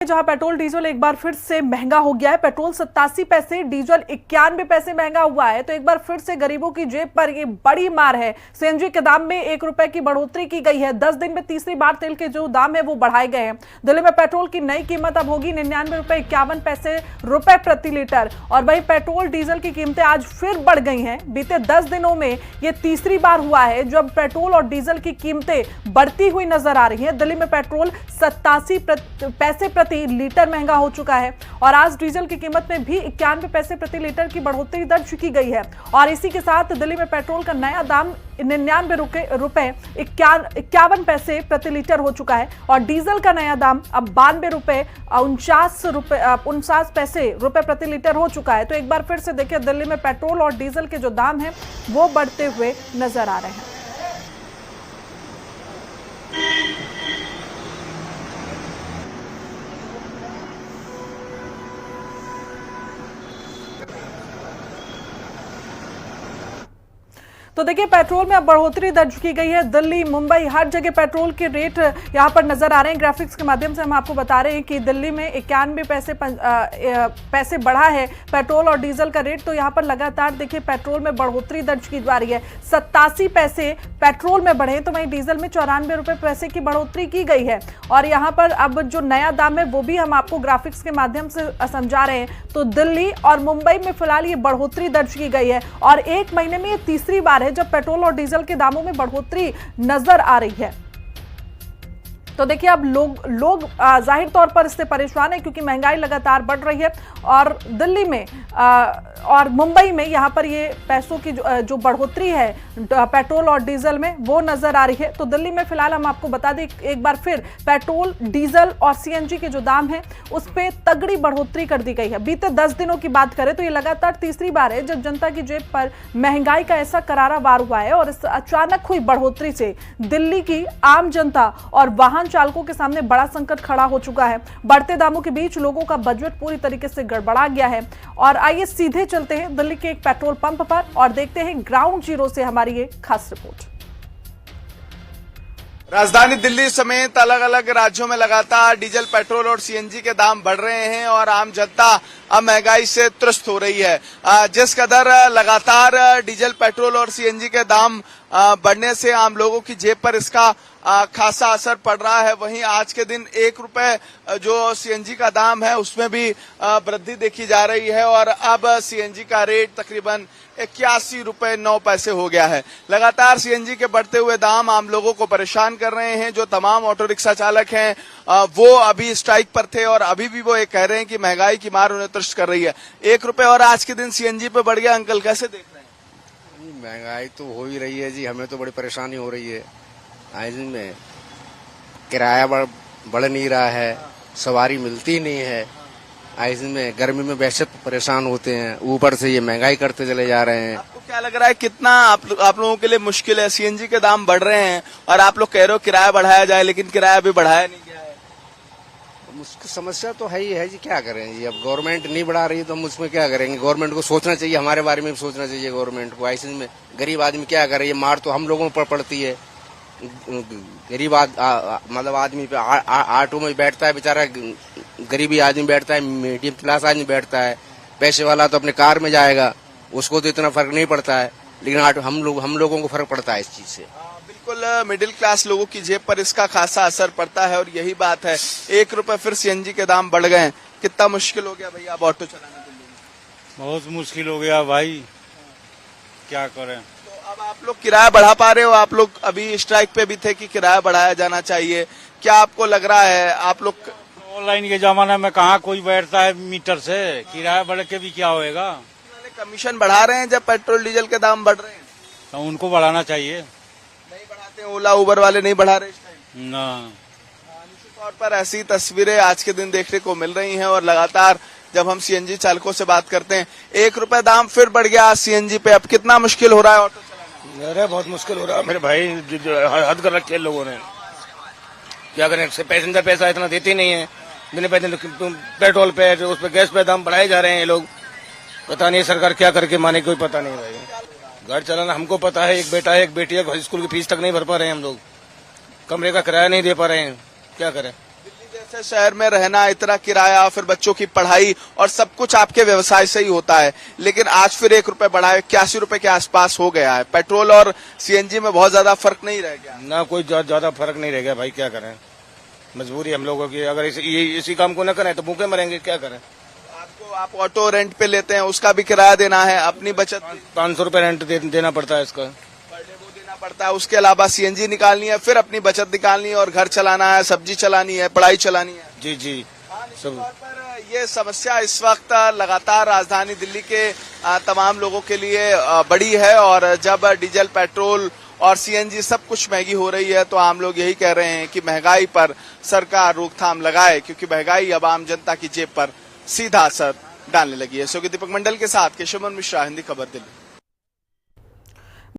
जहां petrol diesel एक बार फिर से महंगा हो गया है। पेट्रोल 87 पैसे, डीजल 91 पैसे महंगा हुआ है। तो एक बार फिर से गरीबों की जेब पर ये बड़ी मार है। सीएनजी के दाम में 1 रुपए की बढ़ोतरी की गई है। 10 दिन में तीसरी बार तेल के जो दाम है वो बढ़ाए गए हैं। दिल्ली में पेट्रोल की नई कीमत अब होगी 99.51 प्रति लीटर। और वही पेट्रोल डीजल की कीमतें आज फिर बढ़ गई हैं। बीते 10 दिनों में ये तीसरी बार हुआ है जब पेट्रोल और डीजल की कीमतें बढ़ती हुई नजर आ रही हैं। दिल्ली में पेट्रोल 87 पैसे प्रति लीटर महंगा हो चुका है और आज डीजल की कीमत में भी 91 पैसे प्रति लीटर की बढ़ोतरी दर्ज की गई है। और इसी के साथ दिल्ली में पेट्रोल का नया दाम 99 पैसे प्रति लीटर हो चुका है और डीजल का नया दाम अब 49 पैसे प्रति लीटर हो चुका है। तो एक बार फिर से देखिए, दिल्ली में पेट्रोल और डीजल के जो दाम हैं वो बढ़ते हुए नजर आ रहे हैं। तो देखिए, पेट्रोल में अब बढ़ोतरी दर्ज की गई है। दिल्ली, मुंबई, हर जगह पेट्रोल के रेट यहां पर नजर आ रहे हैं। ग्राफिक्स के माध्यम से हम आपको बता रहे हैं कि दिल्ली में 91 पैसे बढ़ा है पेट्रोल और डीजल का रेट। तो यहां पर लगातार देखिए पेट्रोल में बढ़ोतरी दर्ज की जा रही है। 87 पैसे पेट्रोल में बढ़े तो वहीं डीजल में 94 पैसे की बढ़ोतरी की गई है। और यहां पर अब जो नया दाम है वो भी हम आपको ग्राफिक्स के माध्यम से समझा रहे हैं। तो दिल्ली और मुंबई में फिलहाल ये बढ़ोतरी दर्ज की गई है और एक महीने में ये तीसरी बार है जब पेट्रोल और डीजल के दामों में बढ़ोतरी नजर आ रही है। तो देखिए, अब लोग जाहिर तौर पर इससे परेशान है क्योंकि महंगाई लगातार बढ़ रही है और दिल्ली में और मुंबई में यहाँ पर ये पैसों की जो बढ़ोतरी है पेट्रोल और डीजल में वो नजर आ रही है। तो दिल्ली में फिलहाल हम आपको बता दें एक बार फिर पेट्रोल, डीजल और सीएनजी के जो दाम है उस पर तगड़ी बढ़ोतरी कर दी गई है। बीते 10 दिनों की बात करें तो ये लगातार तीसरी बार है जब जनता की जेब पर महंगाई का ऐसा करारा वार हुआ है और इस अचानक हुई बढ़ोतरी से दिल्ली की आम जनता और वाहन चालकों के सामने बड़ा संकट खड़ा हो चुका है। बढ़ते दामों के बीच लोगों का बजट पूरी तरीके से गड़बड़ा गया है। और आइए सीधे चलते हैं दिल्ली के एक पेट्रोल पंप पर और देखते हैं ग्राउंड जीरो से हमारी ये खास रिपोर्ट। राजधानी दिल्ली समेत अलग अलग राज्यों में लगातार डीजल, पेट्रोल और सीएनजी के दाम बढ़ रहे हैं और आम जनता अब महंगाई से त्रस्त हो रही है। जिस कदर लगातार डीजल, पेट्रोल और सीएनजी के दाम बढ़ने से आम लोगों की जेब पर इसका खासा असर पड़ रहा है। वहीं आज के दिन 1 रुपए जो सीएनजी का दाम है उसमें भी वृद्धि देखी जा रही है और अब सीएनजी का रेट तकरीबन 81 रुपए 9 पैसे हो गया है। लगातार सीएनजी के बढ़ते हुए दाम आम लोगों को परेशान कर रहे हैं। जो तमाम ऑटो रिक्शा चालक हैं वो अभी स्ट्राइक पर थे और अभी भी वो ये कह रहे हैं कि महंगाई की मार उन्हें त्रस्त कर रही है। 1 रुपए और आज के दिन सीएनजी पे बढ़ गया। अंकल, कैसे देख रहे हैं? महंगाई तो हो ही रही है जी, हमें तो बड़ी परेशानी हो रही है। आज में किराया बढ़ नहीं रहा है, सवारी मिलती नहीं है। आज में गर्मी में वैसे परेशान होते हैं, ऊपर से ये महंगाई करते चले जा रहे हैं। आपको क्या लग रहा है कितना आप लोगों के लिए मुश्किल है? सीएनजी के दाम बढ़ रहे हैं और आप लोग कह रहे हो किराया बढ़ाया जाए, लेकिन किराया अभी बढ़ाया नहीं गया है। मुश्किल समस्या तो है ही है जी, क्या करें जी। अब गवर्नमेंट नहीं बढ़ा रही तो हम उसमें क्या करेंगे। गवर्नमेंट को सोचना चाहिए, हमारे बारे में भी सोचना चाहिए गवर्नमेंट को। ऐसे में गरीब आदमी क्या करे, ये मार तो हम लोगों पर पड़ती है। गरीब मतलब आदमी पे ऑटो में बैठता है बेचारा, गरीबी आदमी बैठता है, मीडियम क्लास आदमी बैठता है। पैसे वाला तो अपने कार में जाएगा, उसको तो इतना फर्क नहीं पड़ता है, लेकिन हम लोगों को फर्क पड़ता है इस चीज से। बिल्कुल, मिडिल क्लास लोगों की जेब पर इसका खासा असर पड़ता है और यही बात है। 1 रुपए फिर सीएनजी के दाम बढ़ गए। कितना मुश्किल हो गया भैया अब ऑटो चलाना दिल्ली में? बहुत मुश्किल हो गया भाई, क्या करें। अब आप लोग किराया बढ़ा पा रहे हो? आप लोग अभी स्ट्राइक पे भी थे कि किराया बढ़ाया जाना चाहिए। क्या आपको लग रहा है? आप लोग ऑनलाइन के जमाने में कहाँ कोई बैठता है मीटर से, किराया बढ़ के भी क्या होएगा। कमीशन बढ़ा रहे हैं जब पेट्रोल डीजल के दाम बढ़ रहे हैं तो उनको बढ़ाना चाहिए। नहीं बढ़ाते? ओला उबर वाले नहीं बढ़ा रहे इस टाइम ना। निश्चित तौर पर ऐसी तस्वीरें आज के दिन देखने को मिल रही हैं और लगातार जब हम सीएनजी चालकों से बात करते हैं 1 रुपए दाम फिर बढ़ गया सीएनजी पे। अब कितना मुश्किल हो रहा है ऑटो चलाना? अरे बहुत मुश्किल हो रहा है मेरे भाई, हद कर रखी है लोगों ने। क्या करें, पैसेंजर पैसा इतना देते नहीं है। बिना पेट्रोल पे, उस पे गैस पे दाम बढ़ाए जा रहे हैं ये लोग। पता नहीं सरकार क्या करके माने, कोई पता नहीं भाई। घर चलाना हमको पता है, एक बेटा है एक बेटी है, स्कूल की फीस तक नहीं भर पा रहे हैं हम लोग, कमरे का किराया नहीं दे पा रहे हैं, क्या करें। ऐसे शहर में रहना, इतना किराया, फिर बच्चों की पढ़ाई और सब कुछ आपके व्यवसाय से ही होता है, लेकिन आज फिर 1 रुपए बढ़ाए 81 रुपए के आसपास हो गया है। पेट्रोल और सीएनजी में बहुत ज्यादा फर्क नहीं रह गया। ना कोई ज्यादा फर्क नहीं रह गया भाई, क्या करें, मजबूरी हम लोगों की। अगर इसी काम को न करें तो भूखे मरेंगे, क्या करें। आप ऑटो रेंट पे लेते हैं, उसका भी किराया देना है, अपनी बचत 500 रुपए रेंट देना पड़ता है इसका, पर डे वो देना पड़ता है। उसके अलावा सीएनजी निकालनी है, फिर अपनी बचत निकालनी है और घर चलाना है, सब्जी चलानी है, पढ़ाई चलानी है। जी जी सब। तौर पर ये समस्या इस वक्त लगातार राजधानी दिल्ली के तमाम लोगों के लिए बड़ी है, और जब डीजल, पेट्रोल और सीएनजी सब कुछ महंगी हो रही है तो आम लोग यही कह रहे हैं कि महंगाई पर सरकार रोकथाम लगाए, क्योंकि महंगाई अब आम जनता की जेब पर सीधा असर डालने लगी है। दीपक मंडल के साथ केशव मिश्रा, हिंदी खबर, दिल्ली।